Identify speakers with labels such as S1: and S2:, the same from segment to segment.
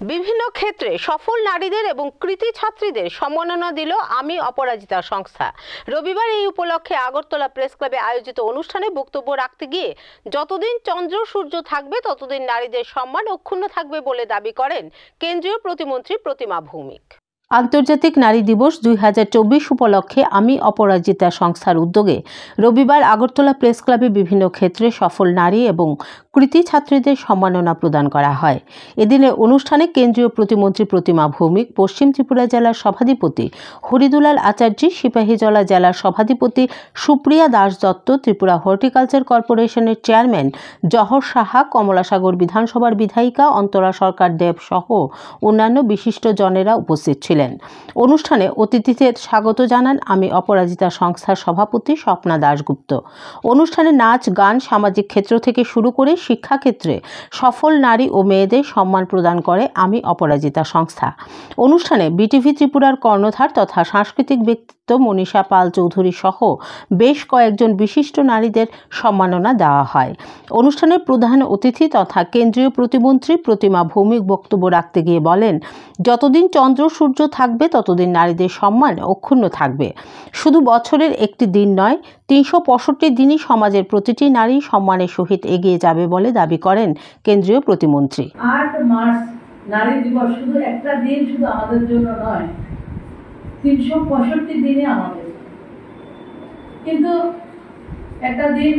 S1: বিভিন্ন ক্ষেত্রে সফল নারীদের এবং কৃতী ছাত্রীদের সম্মাননা দিল আমি অপরাজিতা সংস্থা। রবিবার এই উপলক্ষে আগরতলা প্রেস ক্লাবে আয়োজিত অনুষ্ঠানে বক্তব্য রাখতে গিয়ে যতদিন চন্দ্র সূর্য থাকবে ততদিন নারীদের সম্মান অক্ষুণ্ণ থাকবে বলে দাবি করেন কেন্দ্রীয় প্রতিমন্ত্রী প্রতিমা ভৌমিক। আন্তর্জাতিক নারী দিবস 2024 উপলক্ষে আমি অপরাজিতা সংস্থার উদ্যোগে রবিবার আগরতলা প্রেস ক্লাবে বিভিন্ন ক্ষেত্রে সফল নারী এবং কৃতী ছাত্রীদের সম্মাননা প্রদান করা হয়। এদিনের অনুষ্ঠানে কেন্দ্রীয় প্রতিমন্ত্রী প্রতিমা ভৌমিক, পশ্চিম ত্রিপুরা জেলার সভাধিপতি হরিদুলাল আচার্য, সিপাহীজলা জেলার সভাধিপতি সুপ্রিয়া দাস দত্ত, ত্রিপুরা হর্টিকালচার কর্পোরেশনের চেয়ারম্যান জহর সাহা, কমলাসাগর বিধানসভার বিধায়িকা অন্তরা সরকার দেব সহ অন্যান্য বিশিষ্ট জনেরা উপস্থিত ছিলেন। অনুষ্ঠানে অতিথিদের স্বাগত জানান আমি অপরাজিতা সংস্থার সভাপতি স্বপ্না দাশগুপ্ত। অনুষ্ঠানে নাচ, গান, সামাজিক ক্ষেত্র থেকে শুরু করে শিক্ষাক্ষেত্রে সফল নারী ও মেয়েদের সম্মান প্রদান করে আমি অপরাজিতা সংস্থা। অনুষ্ঠানে বিটিভি ত্রিপুরার কর্ণধার তথা সাংস্কৃতিক ব্যক্তিত্ব মনীষা পাল চৌধুরী সহ বেশ কয়েকজন বিশিষ্ট নারীদের সম্মাননা দেওয়া হয়। অনুষ্ঠানের প্রধান অতিথি তথা কেন্দ্রীয় প্রতিমন্ত্রী প্রতিমা ভৌমিক বক্তব্য রাখতে গিয়ে বলেন, যতদিন চন্দ্র সূর্য থাকবে ততদিন নারীদের সম্মান অক্ষুণ্ণ থাকবে। শুধু বছরের একটি দিন নয়, 365 দিনই সমাজের প্রতিটি নারী সম্মানের সহিত এগিয়ে যাবে বলে দাবি করেন কেন্দ্রীয় প্রতিমন্ত্রী।
S2: 8 মার্চ নারী দিবস শুধু একটা দিন, শুধু আমাদের জন্য নয়, 365 দিনে আমাদের। কিন্তু একটা দিন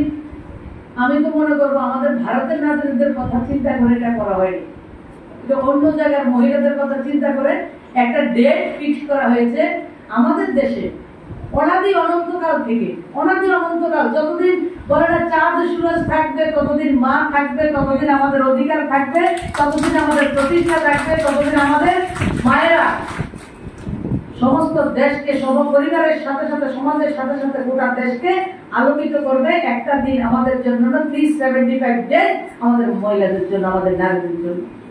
S2: আমি তো মনে করবো আমাদের ভারতের নারীদের কথা চিন্তা করে এটা করা হয়নি, অন্য জায়গার মহিলাদের কথা চিন্তা করে একটা ডেট ফিক্স করা হয়েছে আমাদের দেশে। অনাদি অনন্তকাল থেকে, অনাদি অনন্তকাল যতদিন বলে না চাঁদ সূরজ থাকবে ততদিন মা থাকবে, ততদিন আমাদের অধিকার থাকবে, ততদিন আমাদের প্রতিষ্ঠা থাকবে, ততদিন আমাদের মায়েরা সমস্ত দেশকে সর্বপরিবারের সাথে সাথে সমাজের সাথে সাথে গোটা দেশকে আলোকিত করবে। একটা দিন আমাদের জন্য না, 375 ডে আমাদের মহিলাদের জন্য, আমাদের নারীদের জন্য।